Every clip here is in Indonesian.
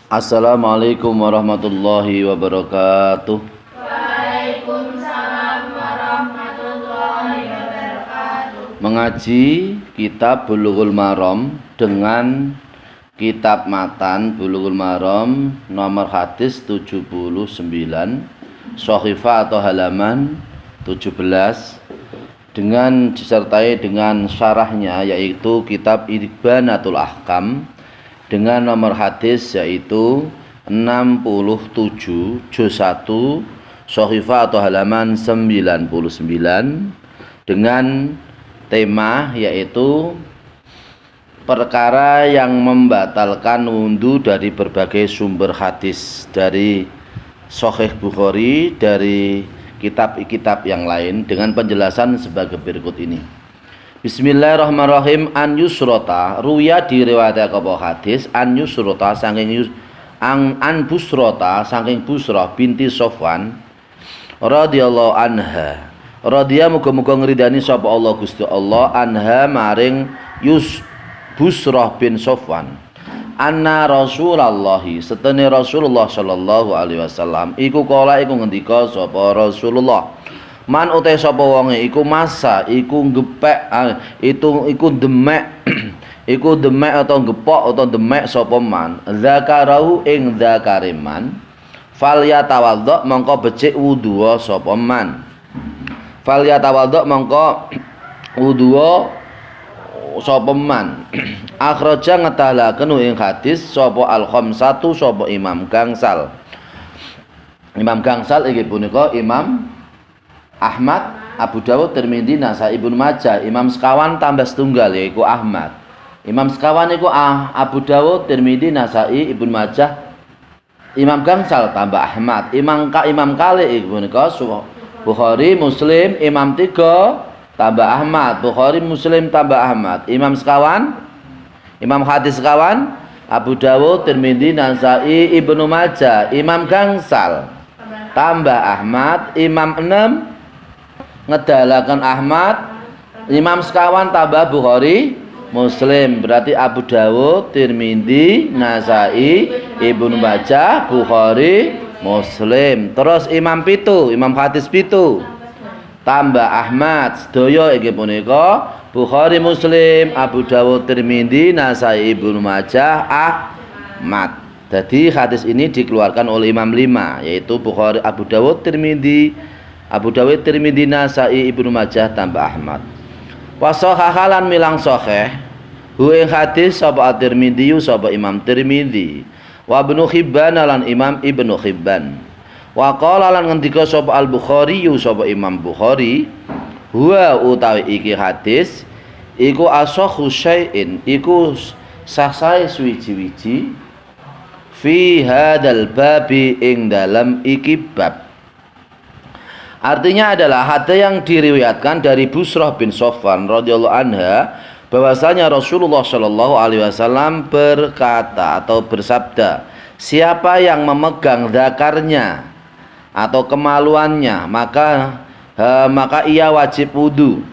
Assalamualaikum warahmatullahi wabarakatuh. Waalaikumsalam warahmatullahi wabarakatuh. Mengaji kitab Bulughul Maram dengan kitab matan Bulughul Maram nomor hadis 79, Shahifah atau halaman 17, dengan disertai dengan syarahnya yaitu kitab Ibanatul Ahkam dengan nomor hadis yaitu 67 juz 1 Shahifah atau halaman 99 dengan tema yaitu perkara yang membatalkan wudu dari berbagai sumber hadis dari Sahih Bukhari, dari kitab-kitab yang lain, dengan penjelasan sebagai berikut ini. Bismillahirrahmanirrahim. An Yusrota ruya diriwayatake apa hadis an Yusrota saking an Busrota saking Busrah binti Sofwan radhiyallahu anha. Radhiya muga-muga ngridani sapa Allah Gusti Allah anha maring Busrah bin Sofwan. Anna Rasulullah setene Rasulullah sallallahu alaihi wasallam iku kala iku ngendika sapa Rasulullah, man utai sapa wonge iku masa iku ngepek iku demek iku demek atau ngepok atau demek sapa man zakarahu ing zakariman fal yatawaddo mongko becik wudu sapa man fal yatawaddo mongko wudu sapa man. Akhraja ngetalaken ing hadis sapa al-khamsatu sapa Imam Gangsal. Imam Gangsal iki punika Imam Ahmad, Abu Dawud, Tirmidzi, Nasai, Ibnu Majah. Imam sekawan tambah setunggal yaiku Ahmad. Imam sekawan iku Abu Dawud, Tirmidzi, Nasai, Ibnu Majah. Imam Gangsal tambah Ahmad. Imam kali iku punika Bukhari, Muslim. Imam tiga tambah Ahmad, Bukhari, Muslim tambah Ahmad. Imam sekawan, Imam hadis sekawan Abu Dawud, Tirmidzi, Nasai, Ibnu Majah. Imam Gangsal tambah Ahmad. Imam 6 ngedalakan Ahmad. Imam sekawan tambah Bukhari, Muslim. Berarti Abu Dawud, Tirmidzi, Nasai, Ibnu Majah, Bukhari, Muslim. Terus Imam pitu, Imam hadis pitu tambah Ahmad. Sedaya iki punika Bukhari, Muslim, Abu Dawud, Tirmidzi, Nasai, Ibnu Majah, Ahmad. Jadi hadis ini dikeluarkan oleh Imam 5 yaitu Bukhari, Abu Dawud, Tirmidzi, Nasai, Ibnu Majah tambah Ahmad. Wa sahahalan milang sahih hu ing hadis sapa At-Tirmidzi sapa Imam Tirmidzi wa Ibnu Hibban lan Imam Ibnu Hibban. Wa qala lan ngendika sapa Al-Bukhari sapa Imam Bukhari huwa utawi iki hadis iku asahhu syai'in iku sah-sahe suwiji-wiji fi hadzal babi ing dalam iki bab. Artinya adalah hadis yang diriwayatkan dari Busrah bin Sofwan radhiyallahu anha bahwasanya Rasulullah shallallahu alaihi wasallam berkata atau bersabda, siapa yang memegang zakarnya atau kemaluannya maka ia wajib wudu.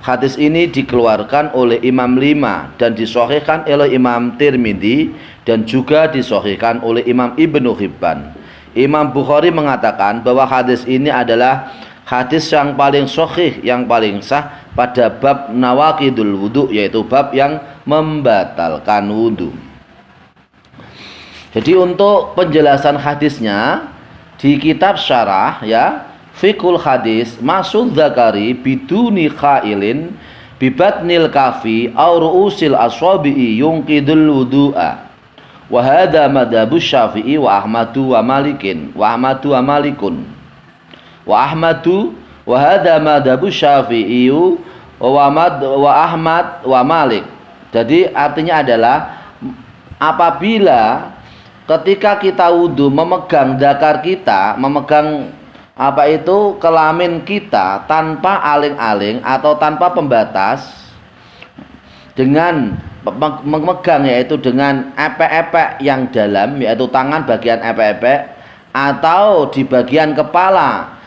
Hadis ini dikeluarkan oleh Imam 5 dan disahihkan oleh Imam Tirmidzi dan juga disahihkan oleh Imam Ibnu Hibban. Imam Bukhari mengatakan bahwa hadis ini adalah hadis yang paling sahih, yang paling sah pada bab nawaqidul wudu, yaitu bab yang membatalkan wudu. Jadi untuk penjelasan hadisnya di kitab syarah ya Fiqhul Hadis Masud Zakari biduni khailin bibatnil kafi au ru'usil aswabi'i yungkidul wudu'a. Wa hadha madhabu Syafi'i wa Ahmadu wa Malikin wa Ahmadu wa Malikun wa Ahmadu wa hadha madhabu Syafi'i wa Ahmad wa Malik. Jadi artinya adalah apabila ketika kita wudu memegang dakar kita, memegang kelamin kita tanpa aling-aling atau tanpa pembatas, dengan memegang yaitu dengan epek-epek yang dalam yaitu tangan bagian epek-epek atau di bagian kepala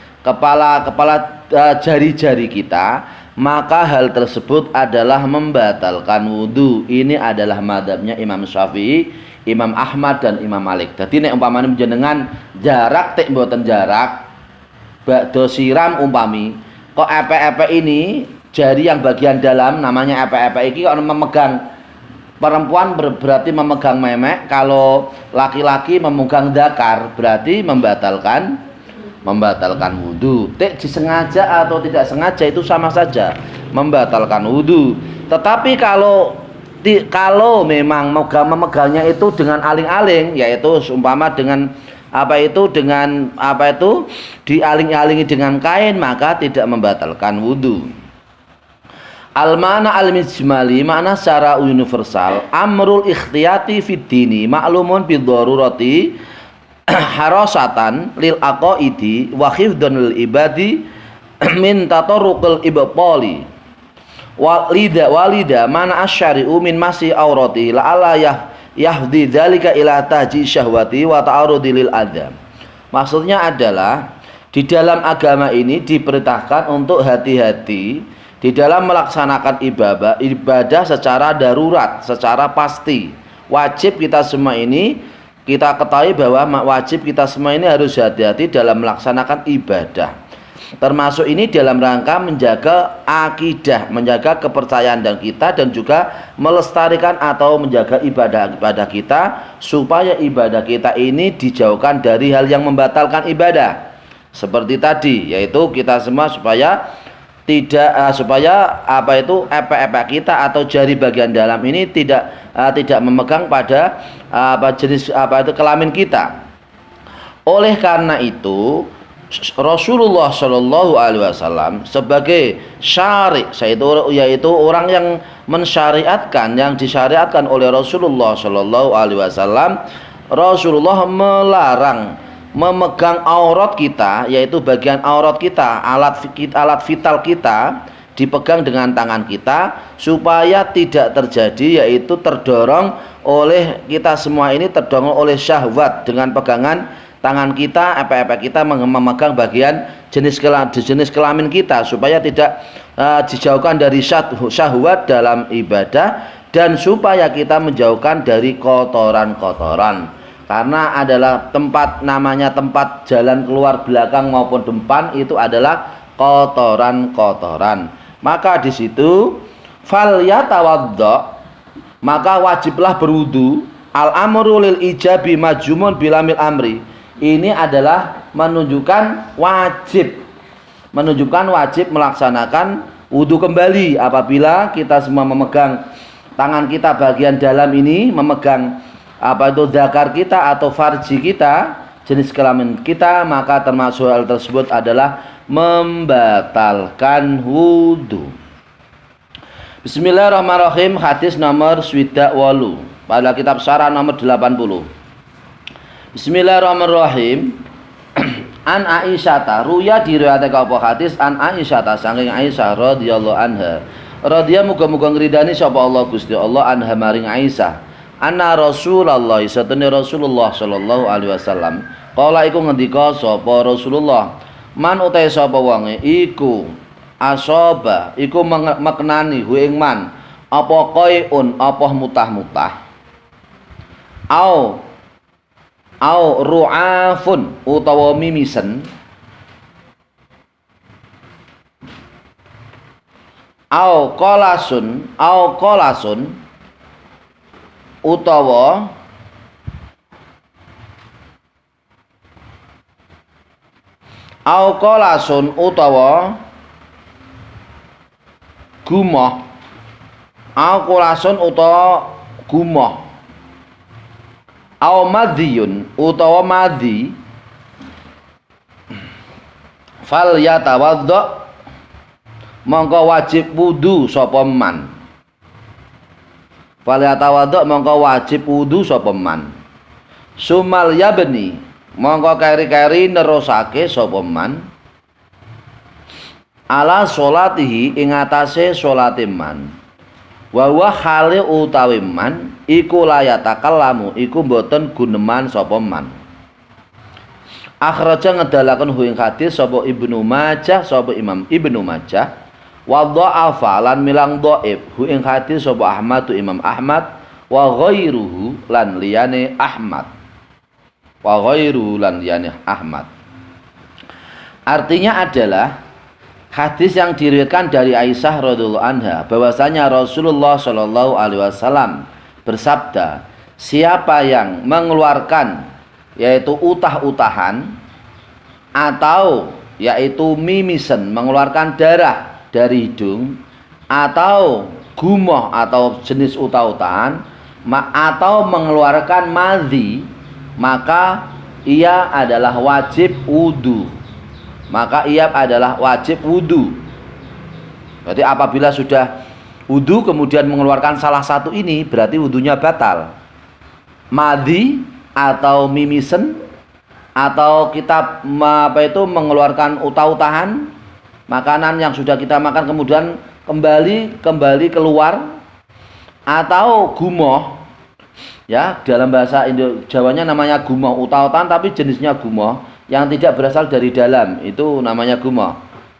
jari-jari kita, maka hal tersebut adalah membatalkan wudu. Ini adalah mazhabnya Imam Syafi'i, Imam Ahmad dan Imam Malik. Dadi nek umpamane jenengan jarak tek mboten jarak bakdo siram umpami kok epek-epek ini jari yang bagian dalam namanya epek-epek iki kok memegang perempuan berarti memegang memek, kalau laki-laki memegang dakar berarti membatalkan wudu. Tek disengaja atau tidak sengaja itu sama saja membatalkan wudu. Tetapi kalau memang memegangnya itu dengan aling-aling, yaitu umpama dengan dialing-alingi dengan kain, maka tidak membatalkan wudu. Al-ma'na al-mijmali, makna secara universal, amrul ikhtiyati fid dini ma'lumun bid-darurati harasatan lil aqaidi wa khifdhan lil ibadi min tatarruqil ibtali walida mana asyari'u min masih aurati la'alla yahdi dzalika ila taji syahwati wa ta'arudi lil adza. Maksudnya adalah di dalam agama ini diperintahkan untuk hati-hati di dalam melaksanakan ibadah secara darurat, secara pasti. Wajib kita semua ini, kita ketahui bahwa wajib kita semua ini harus hati-hati dalam melaksanakan ibadah. Termasuk ini dalam rangka menjaga akidah, menjaga kepercayaan kita, dan juga melestarikan atau menjaga ibadah kita, supaya ibadah kita ini dijauhkan dari hal yang membatalkan ibadah. Seperti tadi, yaitu kita semua supaya epek-epek kita atau jari bagian dalam ini tidak memegang pada jenis kelamin kita. Oleh karena itu Rasulullah Shallallahu Alaihi Wasallam sebagai syari', yaitu orang yang mensyariatkan, yang disyariatkan oleh Rasulullah Shallallahu Alaihi Wasallam, Rasulullah melarang memegang aurat kita, yaitu bagian aurat kita, alat vital kita dipegang dengan tangan kita, supaya tidak terjadi, yaitu terdorong oleh kita semua ini, terdorong oleh syahwat dengan pegangan tangan kita, epek-epek kita memegang bagian jenis kelamin kita, supaya tidak dijauhkan dari syahwat dalam ibadah, dan supaya kita menjauhkan dari kotoran-kotoran. Karena adalah namanya tempat jalan keluar belakang maupun depan itu adalah kotoran-kotoran. Maka di situ fal yatawaddo, maka wajiblah berwudu. Al amru lil ijabi majmuun bilamil amri. Ini adalah menunjukkan wajib melaksanakan wudu kembali apabila kita semua memegang tangan kita bagian dalam ini, memegang zakar kita atau farji kita, jenis kelamin kita, maka termasuk hal tersebut adalah membatalkan wudu. Bismillahirrahmanirrahim. Hadis nomor 28 pada kitab Syarah nomor 80. Bismillahirrahmanirrahim. An Aisyata, ruya diriwayatake apa hadis an Aisyata saking Aisyah radhiyallahu anha. Radhiya muga-muga ngridani sapa Allah Gusti Allah anha maring Aisyah. Anna Rasulullah satune Rasulullah sallallahu alaihi wasallam kala iku ngendika sapa Rasulullah, man utahe sapa wonge iku asaba iku maknani hu ing man apa qaiun apa mutah-mutah au ru'afun utawa mimisen au qolasun utawa gumoh, au madhiyun utawa madhi, fal yatawaddo mongko wajib wudu sapa man. Fal yatawaddo mongko wajib wudu sapa man. Sumal yabni mongko keri-keri nerusake sapa man ala sholatihi ing atase sholate man. Wa huwa hale utawi man iku layatakallamu iku mboten guneman sapa man. Akhraja ngedalaken hu ing hadis sapa Ibnu Majah, sapa Imam Ibnu Majah, wa dha'afa lan milang dhaif hu ing hadis sapa Ahmad Imam Ahmad, wa ghairuhu lan liyane Ahmad. Wa ghairu lan liyane Ahmad. Artinya adalah hadis yang diriwayatkan dari Aisyah radhiyallahu anha bahwasanya Rasulullah shallallahu alaihi wasallam bersabda, siapa yang mengeluarkan yaitu utah-utahan atau yaitu mimisen, mengeluarkan darah dari hidung, atau gumoh atau jenis utah-utahan, atau mengeluarkan madhi, maka ia adalah wajib wudu. Maka ia adalah wajib wudu. Berarti apabila sudah wudu kemudian mengeluarkan salah satu ini, berarti wudunya batal. Madhi atau mimisen atau kita mengeluarkan utah-utahan, makanan yang sudah kita makan kemudian kembali keluar, atau gumoh, ya dalam bahasa Jawanya namanya gumoh, utah-utahan tapi jenisnya gumoh yang tidak berasal dari dalam, itu namanya gumoh,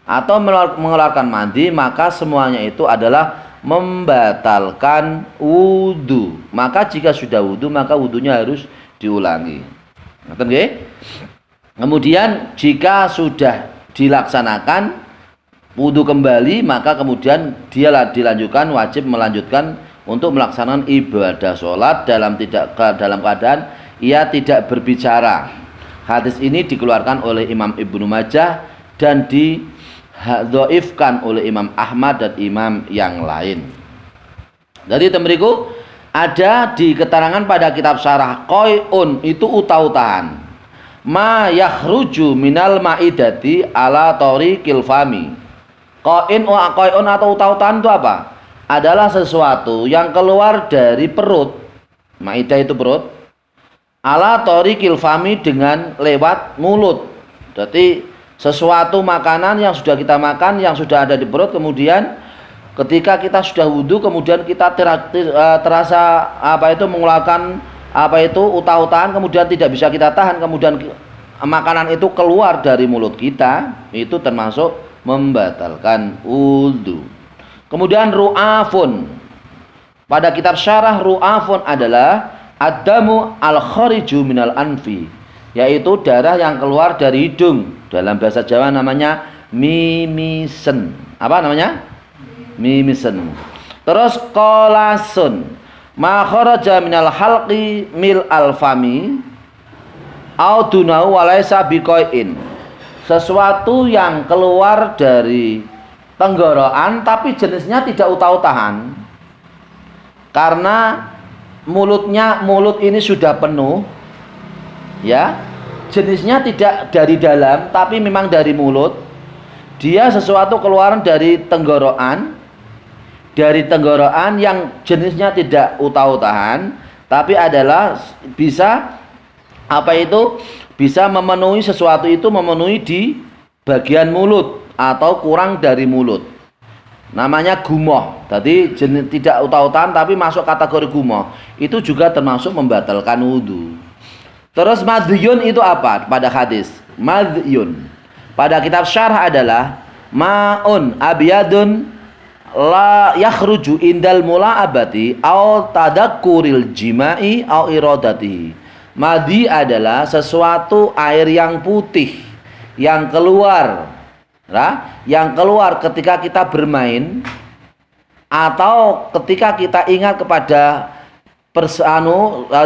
atau mengeluarkan mandi, maka semuanya itu adalah membatalkan wudu. Maka jika sudah wudu, maka wudunya harus diulangi. Kemudian jika sudah dilaksanakan wudu kembali, maka kemudian dia dilanjutkan, wajib melanjutkan untuk melaksanakan ibadah sholat dalam keadaan ia tidak berbicara. Hadis ini dikeluarkan oleh Imam Ibnu Majah dan didhaifkan oleh Imam Ahmad dan imam yang lain. Jadi temeriku ada di keterangan pada kitab syarah qai'un itu utah-utahan. Ma yakhruju minal ma'idati ala tariqil fami. Qai'un atau utah-utahan itu apa? Adalah sesuatu yang keluar dari perut. Ma'idah itu perut. Ala tariqil fami, dengan lewat mulut. Jadi sesuatu makanan yang sudah kita makan, yang sudah ada di perut, kemudian ketika kita sudah wudu, kemudian kita terasa mengeluarkan utah-utahan, kemudian tidak bisa kita tahan, kemudian makanan itu keluar dari mulut kita, itu termasuk membatalkan wudu. Kemudian ru'afun, pada kitab syarah ru'afun adalah adamu al-khariju minal anfi, yaitu darah yang keluar dari hidung. Dalam bahasa Jawa namanya mimisen. Apa namanya? Mimisen. Terus qolasun, ma kharaja minal halqi mil al-fami au dunau walaysa biqain. Sesuatu yang keluar dari tenggorokan tapi jenisnya tidak utah-utahan. Karena mulut ini sudah penuh, ya, jenisnya tidak dari dalam tapi memang dari mulut. Dia sesuatu keluaran dari tenggorokan yang jenisnya tidak utah-utahan tapi adalah bisa bisa memenuhi sesuatu itu, memenuhi di bagian mulut atau kurang dari mulut. Namanya gumoh. Jadi jenis tidak utah-utahan tapi masuk kategori gumoh. Itu juga termasuk membatalkan wudu. Terus madhyun itu apa pada hadis? Madhyun pada kitab syarah adalah ma'un abyadun la yakhruju indal mula'abati au tadakkuril jima'i au iradatihi. Madhi adalah sesuatu air yang putih yang keluar, yang keluar ketika kita bermain atau ketika kita ingat kepada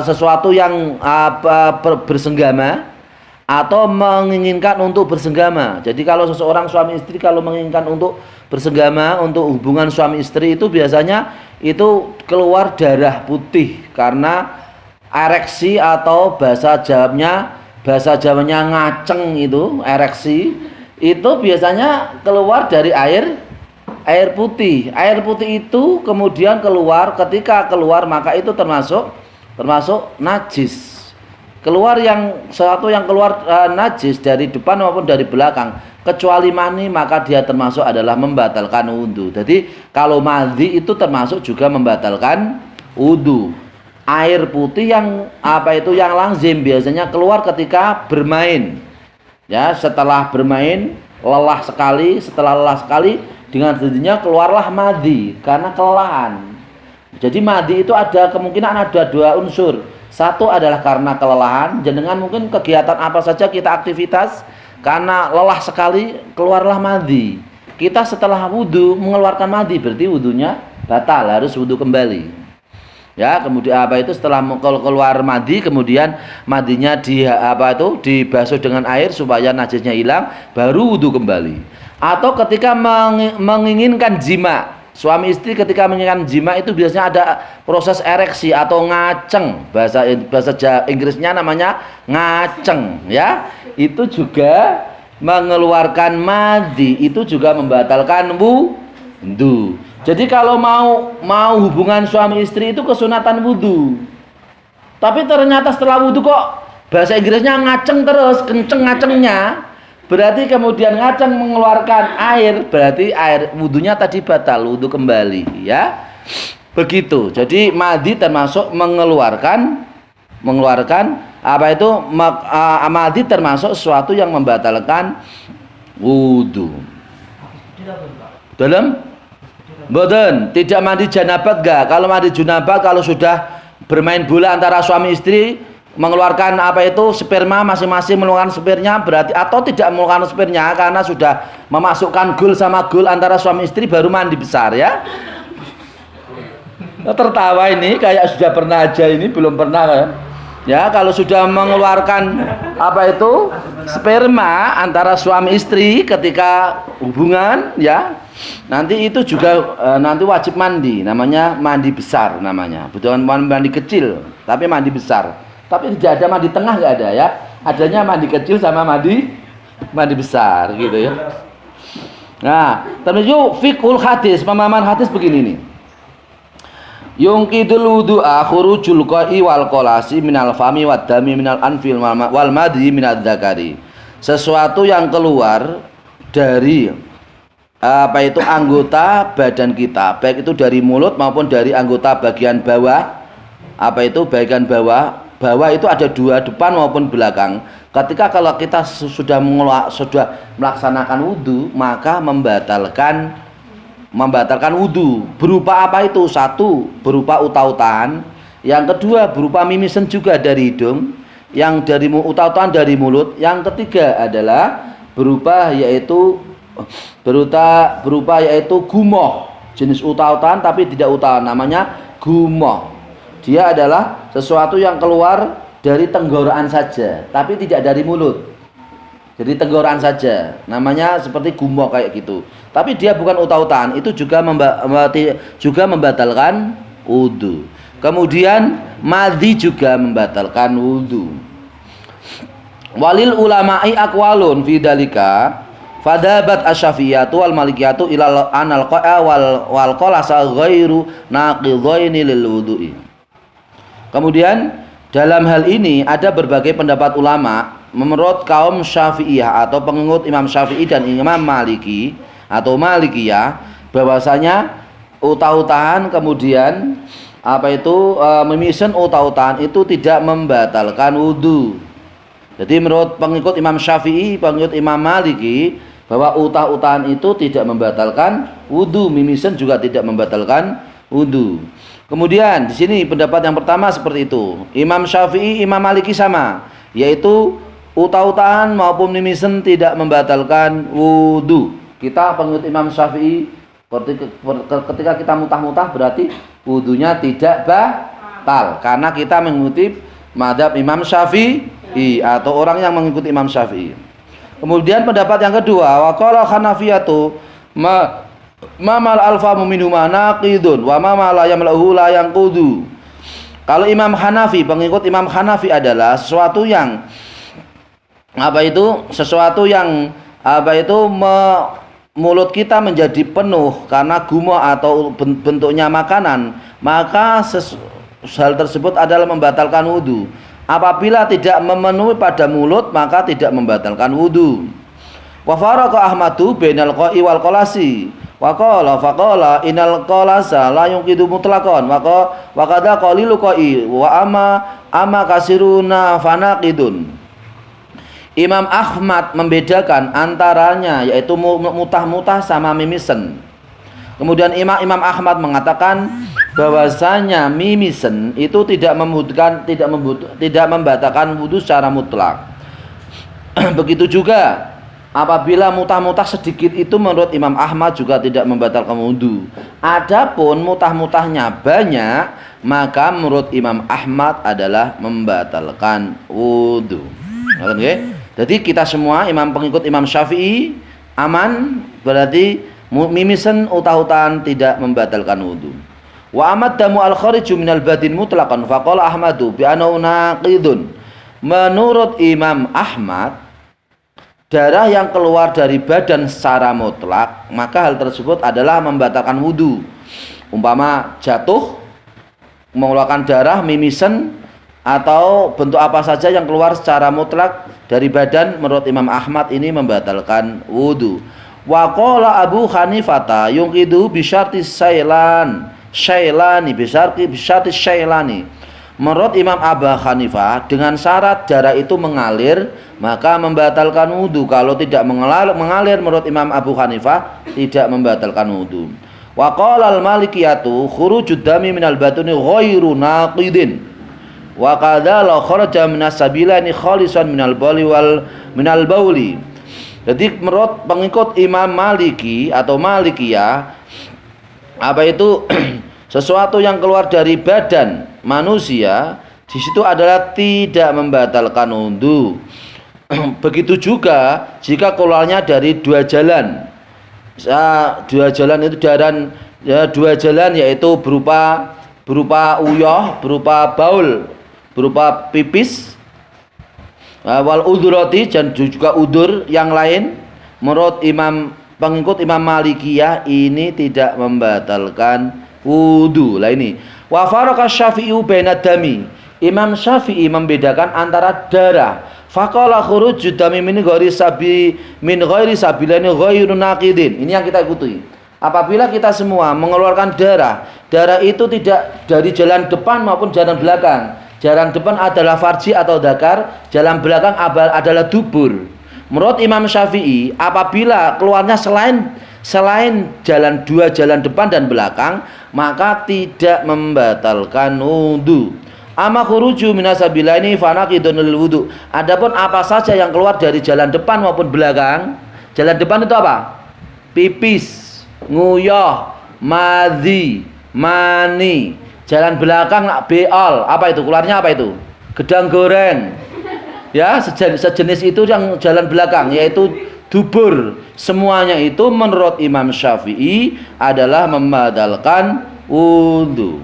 sesuatu yang bersenggama atau menginginkan untuk bersenggama. Jadi kalau seseorang suami istri kalau menginginkan untuk bersenggama, untuk hubungan suami istri, itu biasanya itu keluar darah putih karena ereksi atau bahasa Jawanya ngaceng, itu ereksi. Itu biasanya keluar dari air putih. Air putih itu kemudian keluar, ketika keluar maka itu termasuk najis. Keluar sesuatu yang keluar najis dari depan maupun dari belakang, kecuali mani, maka dia termasuk adalah membatalkan wudu. Jadi kalau madhi itu termasuk juga membatalkan wudu. Air putih yang yang lazim biasanya keluar ketika bermain. Ya, setelah bermain setelah lelah sekali dengan sendirinya keluarlah madhi karena kelelahan. Jadi madi itu ada kemungkinan ada dua unsur. Satu adalah karena kelelahan, jenengan mungkin kegiatan apa saja kita aktivitas karena lelah sekali keluarlah madi. Kita setelah wudu mengeluarkan madi berarti wudunya batal, harus wudu kembali. Ya, kemudian apa itu setelah keluar madi, kemudian madinya dibasuh dengan air supaya najisnya hilang, baru wudu kembali. Atau ketika menginginkan jima, suami istri ketika menginginkan jima itu biasanya ada proses ereksi atau ngaceng, bahasa Inggrisnya namanya ngaceng, ya. Itu juga mengeluarkan madi, itu juga membatalkan wudu. Jadi kalau mau hubungan suami istri itu kesunatan wudu. Tapi ternyata setelah wudu kok bahasa Inggrisnya ngaceng terus, kenceng ngacengnya. Berarti kemudian ngaceng mengeluarkan air, berarti air wudunya tadi batal, wudu kembali, ya. Begitu. Jadi madi termasuk mengeluarkan madi termasuk sesuatu yang membatalkan wudu. Dalam Boten, tidak mandi janabat enggak. Kalau mandi janabat kalau sudah bermain bola antara suami istri mengeluarkan sperma masing-masing mengeluarkan spermanya berarti atau tidak mengeluarkan spermanya karena sudah memasukkan gol sama gol antara suami istri baru mandi besar, ya. Tertawa ini kayak sudah pernah aja, ini belum pernah kan. Ya, kalau sudah mengeluarkan sperma antara suami istri ketika hubungan, ya. Nanti itu juga nanti wajib mandi, namanya mandi besar namanya. Bukan mandi kecil, tapi mandi besar. Tapi tidak ada mandi tengah, nggak ada, ya. Adanya mandi kecil sama mandi besar gitu, ya. Nah, terus fiqhul hadis, pemahaman hadis begini nih. Yungkidul wudu'a khurujul qa'i wal qalasi minal fami wad dami minal anfil wal madi minadz zakari. Sesuatu yang keluar dari anggota badan kita, baik itu dari mulut maupun dari anggota bagian bawah. Bagian bawah itu ada dua, depan maupun belakang. Ketika kalau kita sudah melaksanakan wudu, maka membatalkan wudu. Berupa apa itu? Satu, berupa uta-utaan. Yang kedua, berupa mimisan juga dari hidung. Yang dari uta-utaan dari mulut. Yang ketiga adalah berupa yaitu gumoh, jenis uta-utaan tapi tidak uta, namanya gumoh. Dia adalah sesuatu yang keluar dari tenggorokan saja tapi tidak dari mulut, jadi tenggorokan saja, namanya seperti gumoh kayak gitu, tapi dia bukan uta-utaan. Itu juga membatalkan wudu. Kemudian madhi juga membatalkan wudu. Walil ulama'i aqwalun fi dalika. Fadabat asy-Syafi'iyatu wal Malikiyatu ilal anal qa'a wal qalasa ghairu naqidhaini lil wudu'i. Kemudian dalam hal ini ada berbagai pendapat ulama menurut kaum Syafi'iyah atau pengikut Imam Syafi'i dan Imam Maliki atau Malikiyah bahwasanya uta-utaan kemudian mimisan uta-utaan itu tidak membatalkan wudu. Jadi menurut pengikut Imam Syafi'i, pengikut Imam Maliki, bahwa utah-utahan itu tidak membatalkan wudu, mimisan juga tidak membatalkan wudu. Kemudian di sini pendapat yang pertama seperti itu. Imam Syafi'i, Imam Maliki sama, yaitu utah-utahan maupun mimisan tidak membatalkan wudu. Kita pengikut Imam Syafi'i, ketika kita mutah-mutah berarti wudunya tidak batal karena kita mengikuti mazhab Imam Syafi'i atau orang yang mengikuti Imam Syafi'i. Kemudian pendapat yang kedua, waqala Hanafiyatu mamal alfamu minhu naqidun wa ma la yamlahu la yanqudu. Kalau Imam Hanafi, pengikut Imam Hanafi adalah sesuatu yang mulut kita menjadi penuh karena gumoh atau bentuknya makanan, maka hal tersebut adalah membatalkan wudu. Apabila tidak memenuhi pada mulut maka tidak membatalkan wudu. Wa faraqa Ahmadu bainal qa'i wal qalasi. Wa qala faqala innal qalasa la yunqidu mutlaqan wa qada qalilu qa'i wa amma kasiruna fanaqidun. Imam Ahmad membedakan antaranya yaitu mutah-mutah sama mimisen. Kemudian Imam Ahmad mengatakan bahwasanya mimisen itu tidak membatalkan wudu secara mutlak. Begitu juga apabila mutah-mutah sedikit itu menurut Imam Ahmad juga tidak membatalkan wudu. Adapun mutah-mutahnya banyak, maka menurut Imam Ahmad adalah membatalkan wudu. Oke. Jadi kita semua pengikut Imam Syafi'i aman, berarti mimisen utah-utahan tidak membatalkan wudu. Wa amad damu al-khariju minal badin mutlaqan faqala Ahmadu bi annahu naqidun. Menurut Imam Ahmad, darah yang keluar dari badan secara mutlak, maka hal tersebut adalah membatalkan wudu. Umpama jatuh mengeluarkan darah mimisen atau bentuk apa saja yang keluar secara mutlak dari badan, menurut Imam Ahmad ini membatalkan wudu. Wa qala Abu Hanifah yunqidu bi syarti syailani syailani. Menurut Imam Abu Hanifah, dengan syarat darah itu mengalir maka membatalkan wudu. Kalau tidak mengalir menurut Imam Abu Hanifah tidak membatalkan wudu. Wa qala al-Malikiyatu khurujud dami minal batuni ghairu naqidin. Wa qadza la kharaja minas sabilani khalisan minal bauli. Jadi menurut pengikut Imam Maliki atau Malikiyah, apa itu sesuatu yang keluar dari badan manusia di situ adalah tidak membatalkan wudu. Begitu juga jika keluarnya dari dua jalan. Dua jalan itu dua jalan yaitu berupa uyah, berupa baul, berupa pipis, wal udurati, dan juga udur yang lain. Menurut pengikut Imam Malikiyah ini tidak membatalkan wudu. Lah ini wa faraka Syafi'i baina dami. Imam Syafi'i membedakan antara darah. Faqala khurujud dami min ghairi sabilani ghairu naqidin. Ini yang kita ikuti. Apabila kita semua mengeluarkan darah itu tidak dari jalan depan maupun jalan belakang. Jalan depan adalah farji atau dzakar, jalan belakang adalah dubur. Menurut Imam Syafi'i, apabila keluarnya selain dua jalan depan dan belakang, maka tidak membatalkan wudu. Ama khuruju minasabilaini fanaqidunul wudu. Adapun apa saja yang keluar dari jalan depan maupun belakang, jalan depan itu apa? Pipis, nguyah, madhi, mani. Jalan belakang beol, apa itu? Keluarnya apa itu? Gedang goreng. Ya, sejenis itu yang jalan belakang, yaitu dubur. Semuanya itu menurut Imam Syafi'i adalah membatalkan wudu.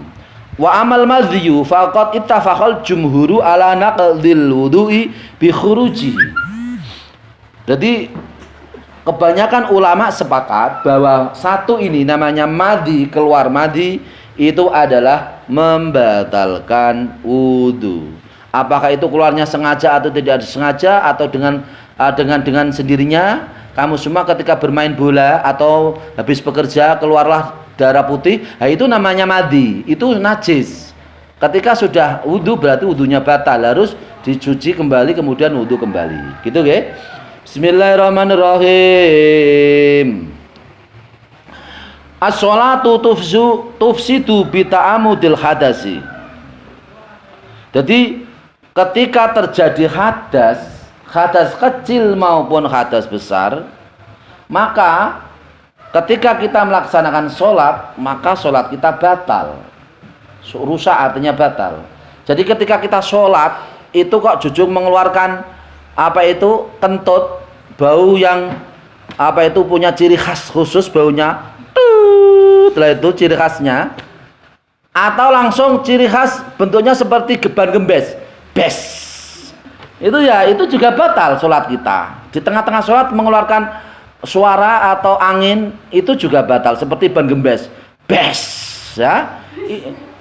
Wa amal madhiyu faqad ittafaqal jumhuru ala naqdil wudu'i bi khurujihi. Jadi kebanyakan ulama sepakat bahwa satu ini namanya madhi, keluar madhi itu adalah membatalkan wudu. Apakah itu keluarnya sengaja atau tidak sengaja atau dengan sendirinya? Kamu semua ketika bermain bola atau habis bekerja keluarlah darah putih, nah itu namanya madhi, itu najis. Ketika sudah wudu berarti wudunya batal, harus dicuci kembali kemudian wudu kembali. Gitu ya. Bismillahirrahmanirrahim. As-sholatu tufsidu bita'amudil hadasi. Jadi ketika terjadi hadas kecil maupun hadas besar, maka ketika kita melaksanakan sholat, maka sholat kita batal. Rusak artinya batal. Jadi ketika kita sholat itu kok jujur mengeluarkan kentut, bau yang punya ciri khas khusus, baunya setelah itu ciri khasnya, atau langsung ciri khas bentuknya seperti geban gembes, bes, itu juga batal sholat kita. Di tengah-tengah sholat mengeluarkan suara atau angin itu juga batal, seperti ban gembes, bes, ya.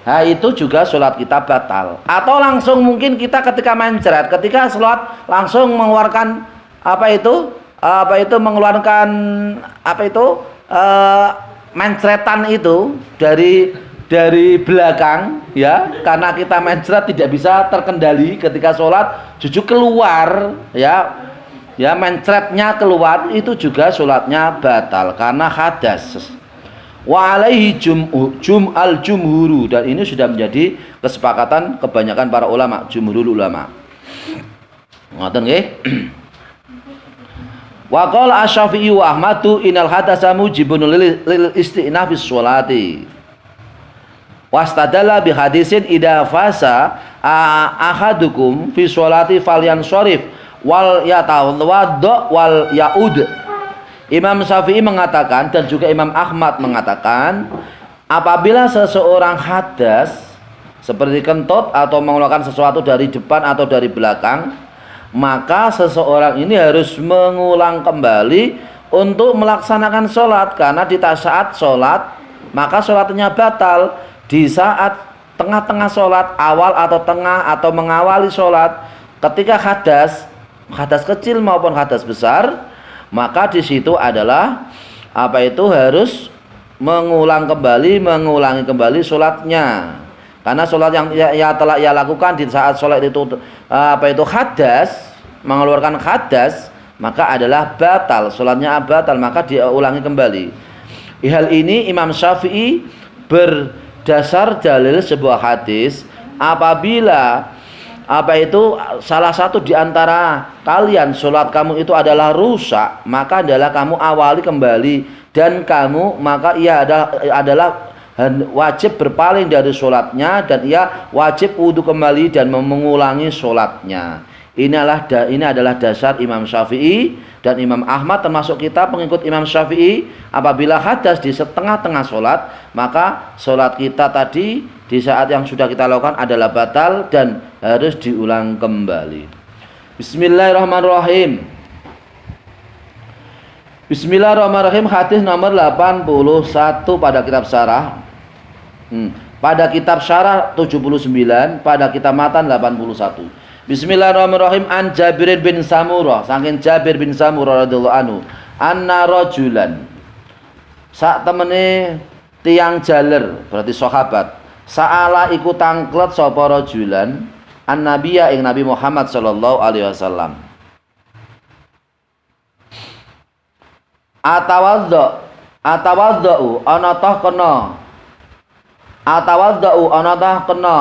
Nah, itu juga sholat kita batal. Atau langsung mungkin kita ketika mencret, ketika sholat langsung mengeluarkan mencretan itu dari belakang, ya, karena kita mencret tidak bisa terkendali ketika sholat, jujur keluar, ya mencretnya keluar, itu juga sholatnya batal karena hadas. Wa alaihi jumhuru, dan ini sudah menjadi kesepakatan kebanyakan para ulama, jumhurul ulama. Ngoten nggih. Wa qala Asy-Syafi'i wa Ahmadu innal hadasa mujibun lil istinafis sholati. Wastadalla bi hadisin idza fasa ahadukum fi sholati falyansharif wal yatawadda wal yaud. Imam Syafi'i mengatakan dan juga Imam Ahmad mengatakan, apabila seseorang hadas seperti kentut atau mengeluarkan sesuatu dari depan atau dari belakang, maka seseorang ini harus mengulang kembali untuk melaksanakan sholat, karena di saat sholat maka sholatnya batal. Di saat tengah-tengah sholat, awal atau tengah atau mengawali sholat, ketika hadas kecil maupun hadas besar, maka di situ adalah harus mengulangi kembali sholatnya. Karena sholat yang telah ia lakukan di saat sholat itu hadas, mengeluarkan hadas, maka adalah batal, sholatnya batal, maka dia ulangi kembali. Hal ini Imam Syafi'i berdasar dalil sebuah hadis, apabila salah satu di antara kalian sholat kamu itu adalah rusak, maka adalah kamu awali kembali, dan kamu maka ia adalah wajib berpaling dari sholatnya, dan ia wajib wudu kembali dan mengulangi sholatnya. Ini adalah dasar Imam Syafi'i dan Imam Ahmad, termasuk kita pengikut Imam Syafi'i. Apabila hadas di setengah-tengah sholat, maka sholat kita tadi di saat yang sudah kita lakukan adalah batal dan harus diulang kembali. Bismillahirrahmanirrahim. Bismillahirrahmanirrahim. Hadis nomor 81 pada kitab syarah. Pada kitab syarah 79, pada kitab matan 81. Bismillahirrahmanirrahim. An Jabir bin Samurah, saking Jabir bin Samurah radhiyallahu anhu, anna rajulan, sak temene tiang jaler, berarti sahabat, sa'ala iku tangklet sapa rajulan an nabiyya ing Nabi Muhammad sallallahu alaihi wasallam. Atawaddu ana tah kena, atawaddu ana tah kena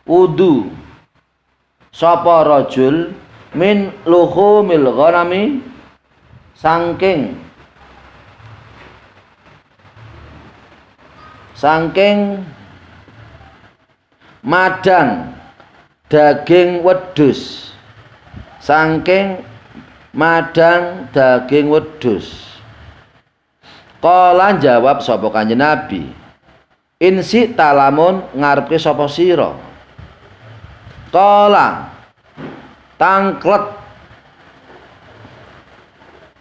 wudu sapa rajul min luhumil ghanami, saking madang daging wedhus, saking madang daging wedhus. Kala jawab sapa Kanjeng Nabi, insi talamun ngarepke sapa sira. Kala tangklet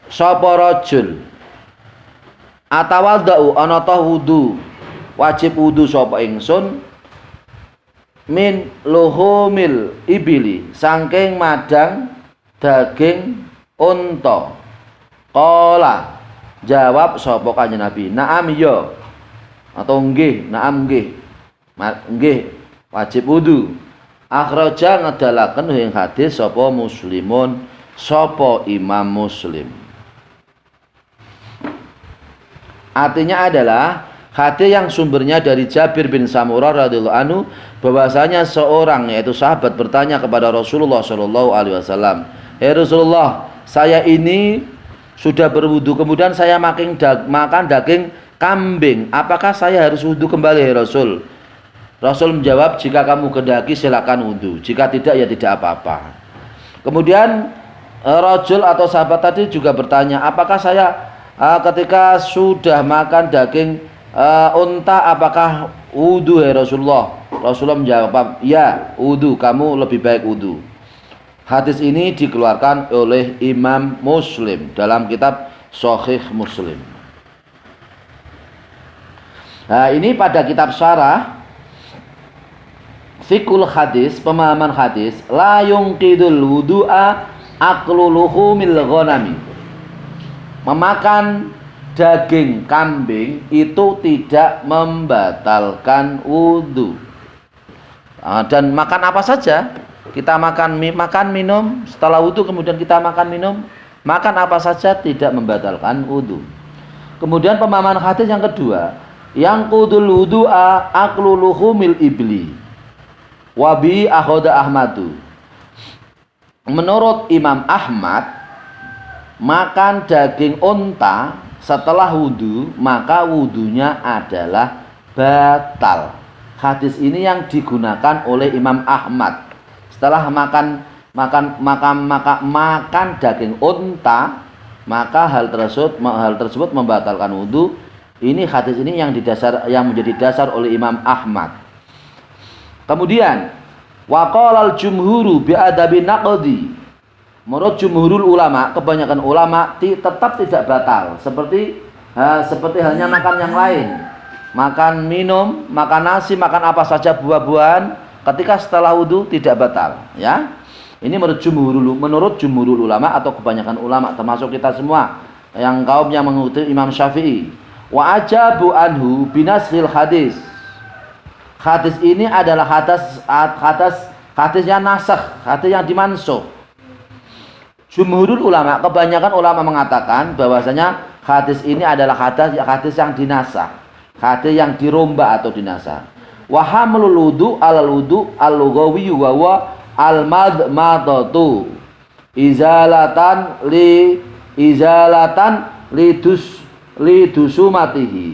sapa rajul, atawadhu ana ta wudu, wajib wudu sapa ingsun, min luhumil ibili, saking madang daging unta. Kala jawab sapa Kanjeng Nabi, na'am ya, atau nggih, na'am nggih, nggih wajib wudu. Akhraja ngedalaken ing hadis sapa Muslimun, sapa Imam Muslim. Artinya adalah hadis yang sumbernya dari Jabir bin Samurah radhiyallahu anhu, bahwasanya seorang, yaitu sahabat, bertanya kepada Rasulullah sallallahu alaihi wasallam, "Hei Rasulullah, saya ini sudah berwudu, kemudian saya makan daging kambing, apakah saya harus wudu kembali ya Rasul?" Rasul menjawab, jika kamu kehendaki silakan wudu, jika tidak ya tidak apa-apa. Kemudian rajul atau sahabat tadi juga bertanya, apakah saya ketika sudah makan daging unta apakah wudu ya Rasulullah? Rasulullah menjawab, ya wudu, kamu lebih baik wudu. Hadis ini dikeluarkan oleh Imam Muslim dalam kitab Sahih Muslim. Nah, ini pada kitab syarah Fikul hadis, pemahaman hadis, la yungqidul wudu'a aklu luhumil ghanami. Memakan daging kambing itu tidak membatalkan wudu. Dan makan apa saja, kita makan minum setelah wudu, kemudian kita makan minum, makan apa saja tidak membatalkan wudu. Kemudian pemahaman hadis yang kedua, yang qudul wudu'a aklu luhumil ibli wa bi akhoda Ahmadu. Menurut Imam Ahmad, makan daging unta setelah wudu maka wudunya adalah batal. Hadis ini yang digunakan oleh Imam Ahmad. Setelah makan daging unta, maka hal tersebut membatalkan wudu. Ini hadis ini yang menjadi dasar oleh Imam Ahmad. Kemudian waqalal jumhuru bi adabi naqdi. Menurut jumhurul ulama, kebanyakan ulama tetap tidak batal, seperti halnya makan yang lain. Makan minum, makan nasi, makan apa saja buah-buahan ketika setelah wudu tidak batal, ya. Ini menurut jumhurul ulama atau kebanyakan ulama, termasuk kita semua yang kaum yang mengikuti Imam Syafi'i. Wa ajabu anhu binashil hadis. Hadis ini adalah hadis yang nasakh, hadis yang dimansuh. Jumhurul ulama, kebanyakan ulama mengatakan bahwasanya hadis ini adalah hadis yang dinasakh, hadis yang dirombak atau dinasakh. Wa hamlul wudu alal wudu al-lughawi wa huwa al-madmadatu izalatan lidusumatihi.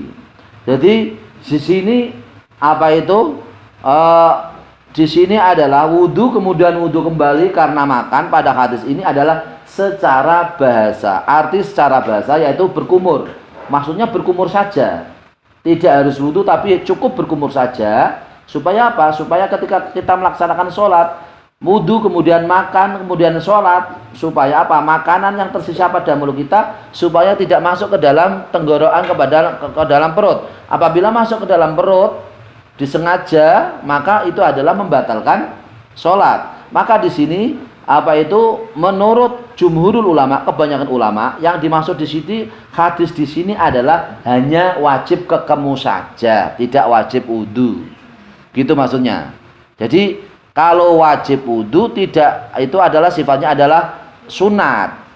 Jadi di sini apa itu? Di sini adalah wudu kemudian wudu kembali karena makan. Pada hadis ini adalah secara bahasa. Arti secara bahasa yaitu berkumur. Maksudnya berkumur saja. Tidak harus wudu tapi cukup berkumur saja. Supaya apa? Supaya ketika kita melaksanakan sholat, wudu kemudian makan kemudian sholat, supaya apa? Makanan yang tersisa pada mulut kita supaya tidak masuk ke dalam tenggorokan, ke dalam perut. Apabila masuk ke dalam perut disengaja, maka itu adalah membatalkan sholat. Maka di sini apa itu? Menurut jumhurul ulama, kebanyakan ulama, yang dimaksud di sini hadis di sini adalah hanya wajib kekemu saja, tidak wajib wudu. Gitu maksudnya. Jadi kalau wajib wudu tidak, itu adalah sifatnya adalah sunat.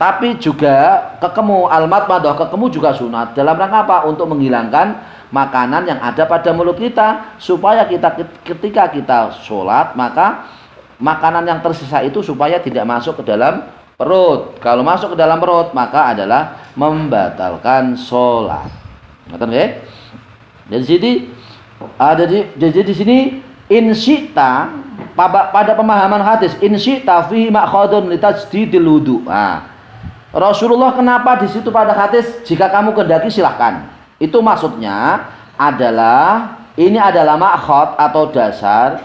Tapi juga kekemu, al-madmadah, kekemu juga sunat. Dalam rangka apa? Untuk menghilangkan makanan yang ada pada mulut kita, supaya ketika kita sholat, maka makanan yang tersisa itu supaya tidak masuk ke dalam perut. Kalau masuk ke dalam perut, maka adalah membatalkan sholat. Ngerti nggih? Dari sini jadi di sini insyita pada pemahaman hadis insyita fi ma'khadun litajdidil wudu. Rasulullah kenapa di situ pada hadis jika kamu kehendaki silahkan. Itu maksudnya adalah ini adalah ma'khad atau dasar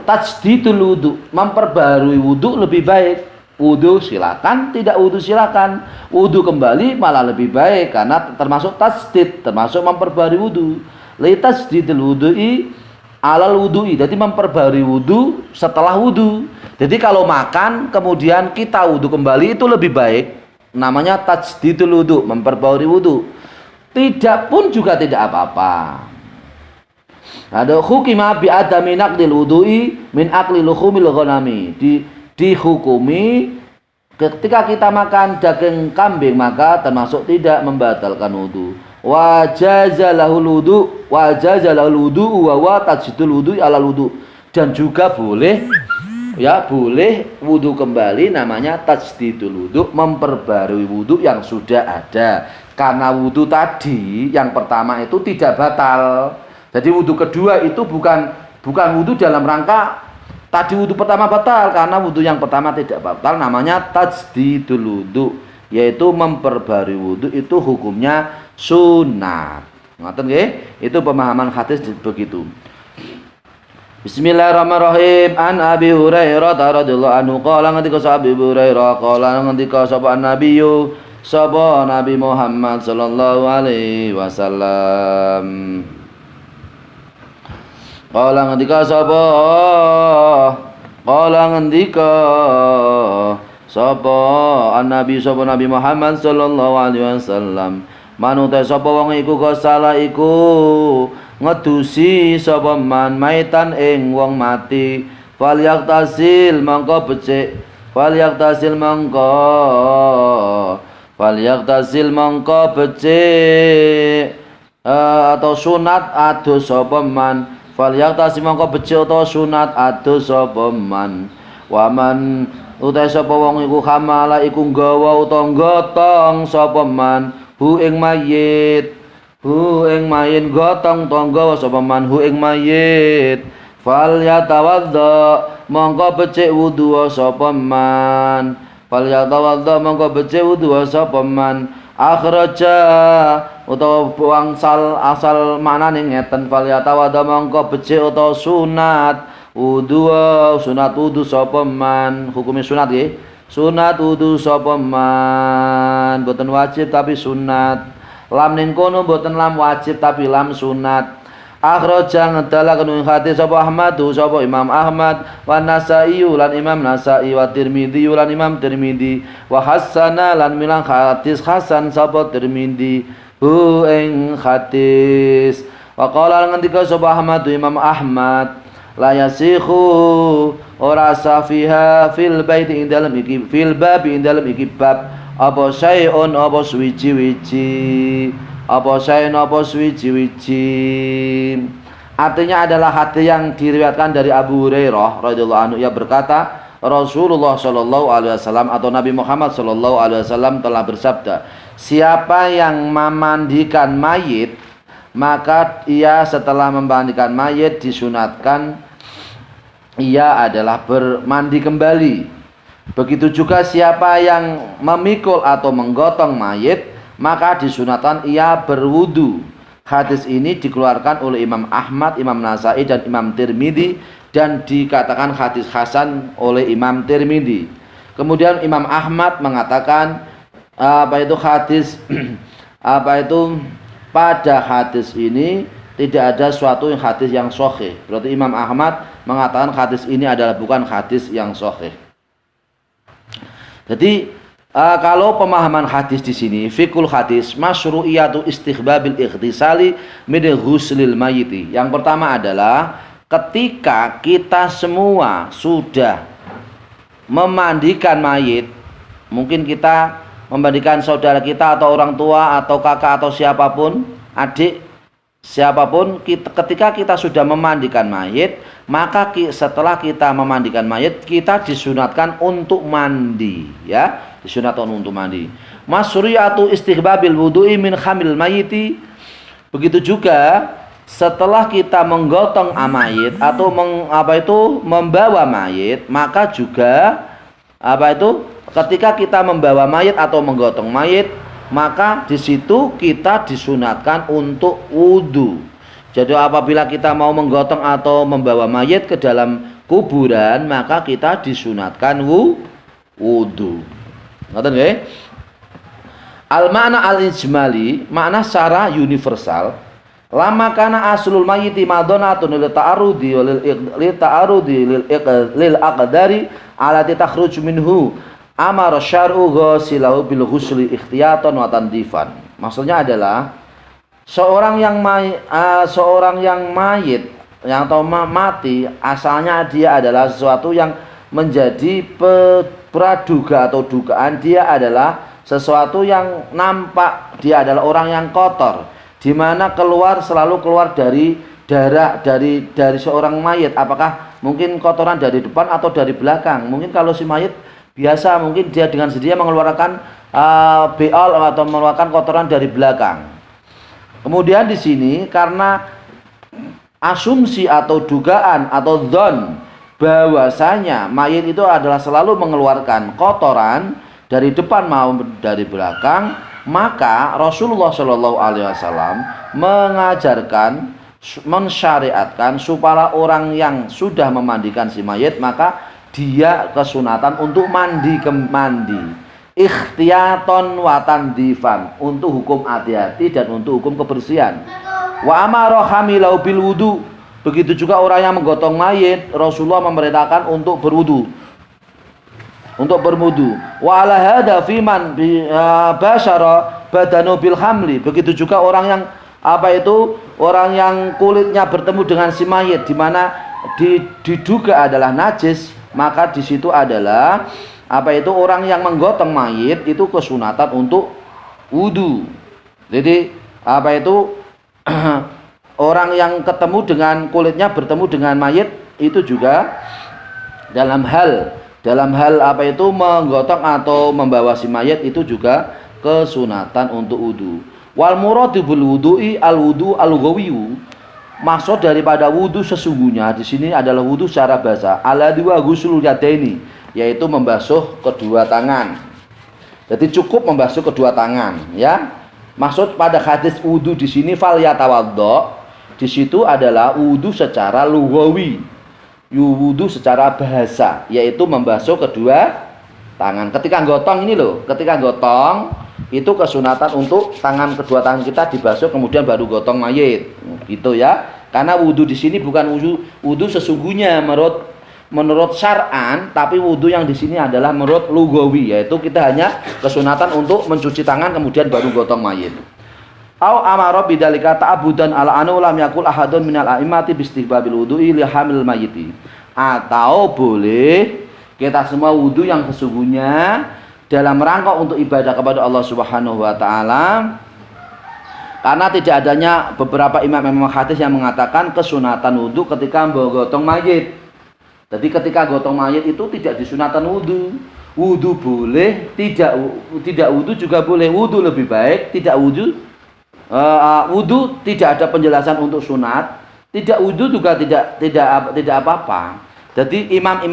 tajdidul wudu, memperbarui wudu lebih baik. Wudu silakan, tidak wudu silakan. Wudu kembali malah lebih baik karena termasuk tajdid, termasuk memperbarui wudu. Litajdidil wudu'i alal wudu'i, jadi memperbarui wudu setelah wudu. Jadi kalau makan kemudian kita wudu kembali itu lebih baik, namanya tajdidul wudu, memperbarui wudu. Tidak pun juga tidak apa-apa. Ada hukima bi adami naqdil wudu'i min akli luhumil ghanami. Dihukumi ketika kita makan daging kambing maka termasuk tidak membatalkan wudu. Wa jazalahul wudu wa tajdidul wudu ala wudu. Dan juga boleh wudu kembali, namanya tajdidul wudu, memperbarui wudu yang sudah ada. Karena wudu tadi yang pertama itu tidak batal. Jadi wudu kedua itu bukan wudu dalam rangka tadi wudu pertama batal, karena wudu yang pertama tidak batal, namanya tajdidul wudu, yaitu memperbarui wudu itu hukumnya sunat. Ngoten nggih? Itu pemahaman hadis begitu. Bismillahirrahmanirrahim. An Abi Hurairah radhiyallahu anhu qala ngendika Abi Hurairah qala ngendika sapa nabiyyu sapa Nabi Muhammad sallallahu alaihi wasallam. Qala ngendika sapa Nabi Muhammad sallallahu alaihi wasallam. Manute sapa wong iku salah iku ngedusi sapa man maitan ing wong mati, falyaktasil mangko becik, Falyaqtasil mongko becik atau sunat adus sapa man. Falyaqtasil mongko becik atau sunat adus sapa man. Waman utai sapa wong iku hamala iku nggawa utawa nggotong sapa man hu ing mayit gotong tangga sapa man hu ing mayit. Fal yatawadda mongko becik wudu sapa man. Fal yatawadda mongko becik wudu sapa man. Akhraja utawa asal maknane ngeten. Fal yatawadda mongko becik utawa sunat wudu sapa man. Hukume sunat nggih. Sunat wudu sapa man. Boten wajib tapi sunat. Lam ning kono mboten lam wajib tapi lam sunat. Akhraja ngedalaken hadis sapa Ahmad sapa Imam Ahmad wa Nasa'i lan Imam Nasa'i wa Tirmidzi lan Imam Tirmidzi wa hasana lan milang hadis hasan sapa Tirmidzi hu ing hadis. Wa qala ngendika sapa Ahmad Imam Ahmad la yasikhu ora safiha fil bait ing dalem iki fil bab ing dalem iki bab apa syai'un apa suwiji-wiji artinya adalah hadis yang diriwayatkan dari Abu Hurairah radhiyallahu anhu, ia berkata Rasulullah sallallahu alaihi wasallam atau Nabi Muhammad sallallahu alaihi wasallam telah bersabda, siapa yang memandikan mayit maka ia setelah memandikan mayit disunatkan ia adalah bermandi kembali. Begitu juga siapa yang memikul atau menggotong mayit maka disunatkan ia berwudu. Hadis ini dikeluarkan oleh Imam Ahmad, Imam Nasa'i dan Imam Tirmidzi dan dikatakan hadis hasan oleh Imam Tirmidzi. Kemudian Imam Ahmad mengatakan pada hadis ini tidak ada suatu hadis yang sahih. Berarti Imam Ahmad mengatakan hadis ini adalah bukan hadis yang sahih. Jadi kalau pemahaman hadis di sini, fikul hadis masyru'iyatu istighbabil ightisali min ghuslil mayyiti. Yang pertama adalah ketika kita semua sudah memandikan mayit, mungkin kita memandikan saudara kita atau orang tua atau kakak atau siapapun, adik, siapapun, ketika kita sudah memandikan mayit, maka setelah kita memandikan mayit kita disunatkan untuk mandi, ya, disunatkan untuk mandi. Masyru'iyatu istighbabil wudu'i min khamil mayiti. Begitu juga setelah kita menggotong mayit atau membawa mayit, maka juga ketika kita membawa mayit atau menggotong mayit, maka di situ kita disunatkan untuk wudu. Jadi apabila kita mau menggotong atau membawa mayit ke dalam kuburan, maka kita disunatkan wudu. Ngoten nggih? Al makna al ijmali, makna secara universal. Lama kana aslul mayyiti madonatun lil ta'arudi lil aqdari alati takhruj minhu amar syar'u ghasilahu bil ghusli ikhtiyatan wa tandifan. Maksudnya adalah seorang yang mayit yang atau mati, asalnya dia adalah sesuatu yang menjadi praduga atau dugaan dia adalah sesuatu yang nampak, dia adalah orang yang kotor, di mana selalu keluar dari darah dari seorang mayit. Apakah mungkin kotoran dari depan atau dari belakang? Mungkin kalau si mayit biasa, mungkin dia dengan sendirinya mengeluarkan beol atau mengeluarkan kotoran dari belakang. Kemudian di sini karena asumsi atau dugaan atau dzon bahwasanya mayit itu adalah selalu mengeluarkan kotoran dari depan maupun dari belakang, maka Rasulullah Shallallahu Alaihi Wasallam mengajarkan, mensyariatkan supaya orang yang sudah memandikan si mayit maka dia kesunatan untuk mandi ikhtiyatan wa tandifan, untuk hukum hati-hati dan untuk hukum kebersihan. Wa amara hamilau bil wudu. Begitu juga orang yang menggotong mayit, Rasulullah memerintahkan untuk berwudu. Wa ala hadza fi man basyara badanu bil hamli. Begitu juga orang yang orang yang kulitnya bertemu dengan si mayit di mana diduga adalah najis, maka di situ adalah apa itu orang yang menggotong mayit itu kesunatan untuk wudu. Jadi apa itu orang yang ketemu dengan kulitnya bertemu dengan mayit itu juga dalam hal apa itu menggotong atau membawa si mayit itu juga kesunatan untuk wudu. Wal muradu bil wudu'i al wudu al lughawiyu. Maksud daripada wudu sesungguhnya di sini adalah wudu secara bahasa. Alladzi wa ghusl yadaini, yaitu membasuh kedua tangan. Jadi cukup membasuh kedua tangan, ya. Maksud pada hadis wudu di sini fal yatawaddo, di situ adalah wudu secara lughawi. Wudu secara bahasa, yaitu membasuh kedua tangan. Ketika gotong ini loh, ketika gotong itu kesunatan untuk kedua tangan kita dibasuh kemudian baru gotong mayit, gitu ya. Karena wudu di sini bukan wudu sesungguhnya menurut syar'an, tapi wudu yang di sini adalah menurut lugawi, yaitu kita hanya kesunatan untuk mencuci tangan kemudian baru gotong mayit. Au amara bidzalika ta'abudan ala anu lam yakul ahadun minal a'immati biistighbabil wudu'i li hamil mayyiti. Atau boleh kita semua wudu yang sesungguhnya dalam rangka untuk ibadah kepada Allah Subhanahu wa taala. Karena tidak adanya beberapa imam hadis yang mengatakan kesunatan wudu ketika menggotong mayit. Jadi ketika gotong mayit itu tidak disunatan wudu. Wudu boleh, tidak wudu juga boleh. Wudu lebih baik, tidak wudu. Wudu tidak ada penjelasan untuk sunat, tidak wudu juga tidak apa-apa. Jadi imam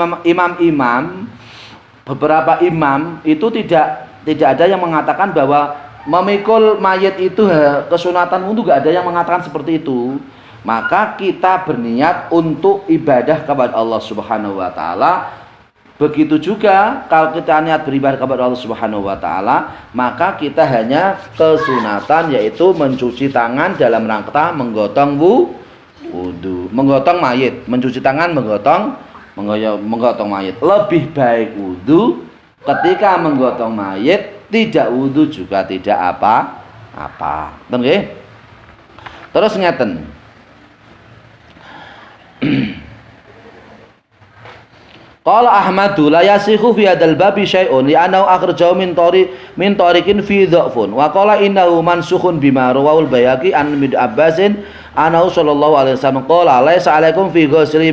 beberapa imam itu tidak ada yang mengatakan bahwa memikul mayit itu kesunatan wudu, enggak ada yang mengatakan seperti itu. Maka kita berniat untuk ibadah kepada Allah Subhanahu wa taala. Begitu juga kalau kita niat beribadah kepada Allah Subhanahu wa taala, maka kita hanya kesunatan yaitu mencuci tangan dalam rangka menggotong wudu, menggotong mayit, mencuci tangan menggotong mayit. Lebih baik wudu ketika menggotong mayit, tidak wudu juga tidak apa-apa. Nggih. Terus ngeten. Qala Ahmadu la yasihu fi hadzal babi syai'un li'annahu akhrajahu min tariqin fi dha'fun wa qala innahu mansukhun bima rawahul Baihaqi an Ibnu Abbasin annahu sallallahu alaihi wasallam qala laisa 'alaikum fi ghusli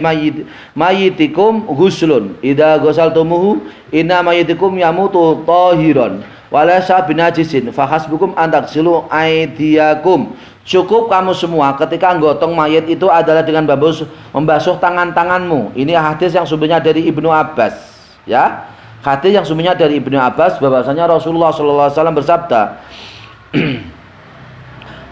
mayyitikum ghuslun idza ghasaltumuhu inna mayyitikum yamutu tahiran wa laisa binajisin fa hasbukum an taghsilu aydiyakum. Cukup kamu semua ketika gotong mayit itu adalah dengan membasuh tangan-tanganmu. Ini hadis yang sumbernya dari Ibnu Abbas, ya. Hadis yang sumbernya dari Ibnu Abbas bahwasanya Rasulullah sallallahu alaihi wasallam bersabda,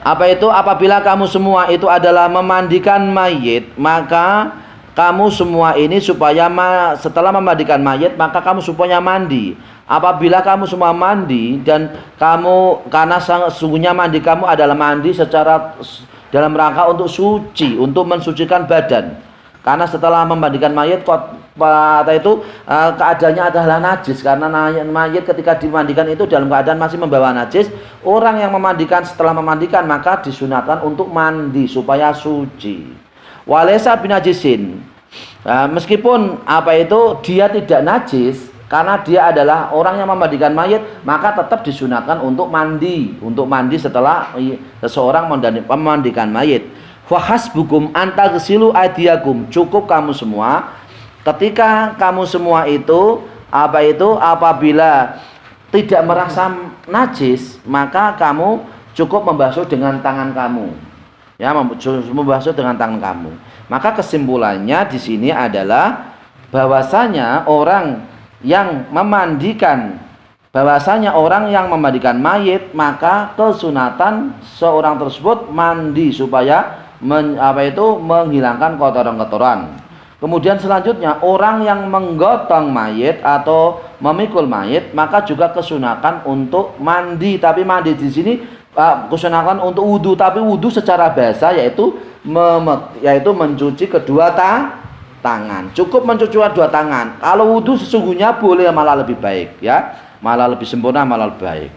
apa itu? Apabila kamu semua itu adalah memandikan mayit, maka kamu semua ini setelah memandikan mayit, maka kamu supaya mandi. Apabila kamu semua mandi dan karena sesungguhnya mandi kamu adalah mandi secara dalam rangka untuk suci, untuk mensucikan badan. Karena setelah memandikan mayit keadaannya adalah najis, karena mayit ketika dimandikan itu dalam keadaan masih membawa najis. Orang yang memandikan setelah memandikan maka disunatkan untuk mandi supaya suci. Walaysa binajisin. Meskipun dia tidak najis, karena dia adalah orang yang memandikan mayit, maka tetap disunatkan untuk mandi setelah seseorang memandikan mayit. Fa hasbukum an taghsilu aydiyakum. Cukup kamu semua ketika kamu semua itu apabila tidak merasa najis, maka kamu cukup membasuh dengan tangan kamu. Ya, membasuh dengan tangan kamu. Maka kesimpulannya di sini adalah bahwasanya orang yang memandikan mayit, maka kesunatan seorang tersebut mandi supaya menghilangkan kotoran-kotoran. Kemudian selanjutnya orang yang menggotong mayit atau memikul mayit maka juga kesunatan untuk mandi, tapi mandi di sini kesunatan untuk wudu, tapi wudu secara bahasa yaitu mencuci kedua tangan. Cukup mencuci dua tangan. Kalau wudu sesungguhnya boleh, malah lebih baik, ya, malah lebih sempurna, malah lebih baik.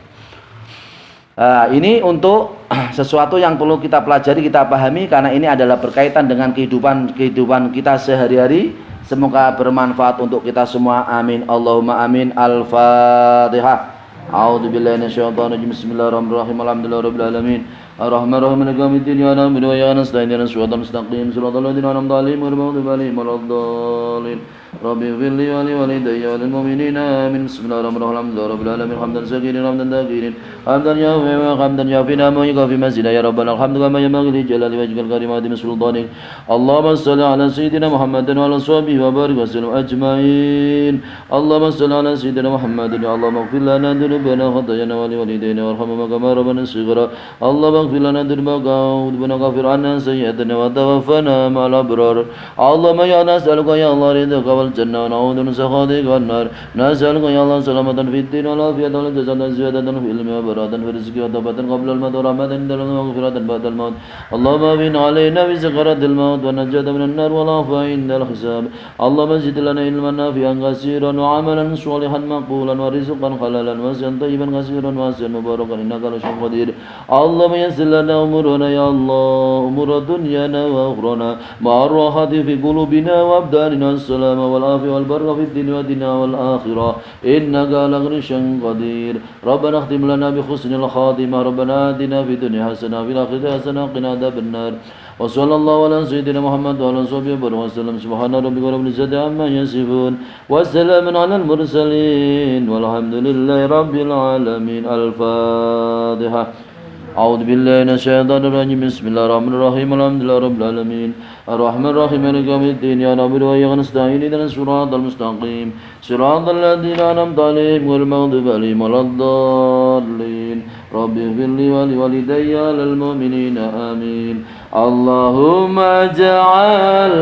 Ini untuk sesuatu yang perlu kita pelajari, kita pahami, karena ini adalah berkaitan dengan kehidupan kita sehari-hari Semoga bermanfaat untuk kita semua. Amin. Allahumma amin. Al-Fatihah. A'udzubillahi minasyaitonirrajim. Bismillahirrahmanirrahim. Alhamdulillahirabbil alamin. Ar-Rahmanir-Rahim. Maliki yaumiddin. Iyyaka na'budu wa iyyaka nasta'in. Ihdinas siratal mustaqim. Shiratal ladzina an'amta 'alaihim ghairil maghdubi 'alaihim waladdallin. Rabbi ighfirli wa li walidayya wa lil mu'minina amin. Bismillahirrahmanirrahim. Alhamdulillahirabbil alamin. Hamdan shakirin hamdan dhakirin. Hamdan yawmi wa hamdan yafina ma yukafi mazida ya rabbana alhamdu kama yanbaghi li jalali wajhikal karim wa adimi sultanik. Allahumma shalli ala sayyidina Muhammadin wa ala sahbihi wa barik wa sallim ajmain. Allahumma shalli ala sayyidina Muhammadin ya Allahumma ighfir lana dhunubana khatayana wa li walidayna warhamna kama rabbana shighra. Allahumma ighfir lana dhunubana ghafir anna sayyi'atina wa tawaffana ma'al abrar. Allahumma ya nas'aluka ya Allah ridhaka wal jannah wa na'udzu min sakhatika wan nar. Nas'aluka ya Allah salamatan fid din wal afiyatan wal jazatan ziyadatan fil ilmi wa baratan fil rizqi wa tawbatan qabla al maut wa rahmatan inda al maghfiratan ba'da al maut. Allahumma bin alayna bi sakaratil maut wa najata min an nar wa lafa inda al hisab. Allahumma zid lana ilman nafi'an katsiran wa amalan shalihan maqbulan wa rizqan halalan wa rizqan tayyiban katsiran wa wasi'an mubarakan innaka la syai'un qadir. Allahumma yassir lana umurana ya Allah umur dunyana wa ukhrana ma'ar rahati fi qulubina wa abdanina as-salama wal afiyah wal barakah fid dunya wa dinna wal akhirah innaka la ghaniyyun qadir. Rabbana ikhtim lana bi husnil khatimah. Rabbana atina fid dunya hasanah wa fil akhirati hasanah wa qina adzaban nar. Wa sallallahu ala sayyidina Muhammad wa ala sahbihi wa sallam. Subhana rabbika rabbil izzati amma yasifun wa salamun alal mursalin walhamdulillahi rabbil alamin. Al-Fatihah. أعوذ بالله من الشيطان الرجيم بسم الله الرحمن الرحيم الحمد لله رب العالمين الرحمن الرحيم مالك يوم الدين إياك نعبد وإياك نستعين اهدنا الصراط المستقيم صراط الذين أنعمت عليهم غير المغضوب عليهم ولا الضالين رب اغفر لي ولوالدي وللمؤمنين آمين. اللهم اجعل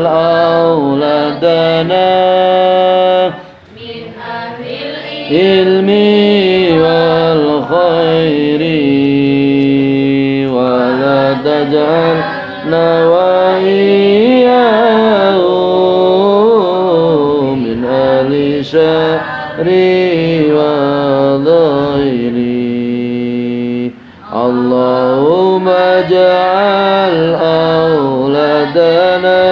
أولادنا من أهل العلم والخير تجعلنا وإياهم من أهل شر وضير. اللهم اجعل أولادنا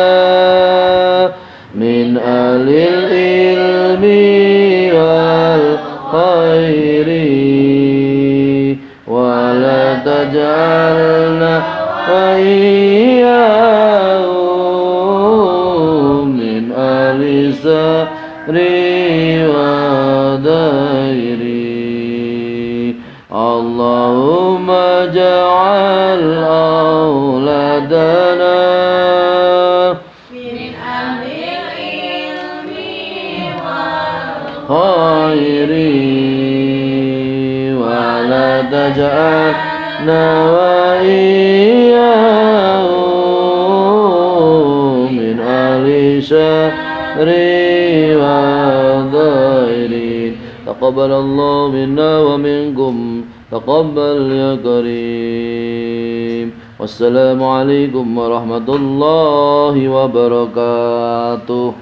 من أهل العلم والخير ولا تجعلنا وإياهم من أهل سر ودير. اللهم اجعل أولادنا من أهل العلم والخير ولا تجعلنا وإياهم من أهل شر وضير. تقبل الله منا ومنكم تقبل يا كريم. والسلام عليكم ورحمة الله وبركاته.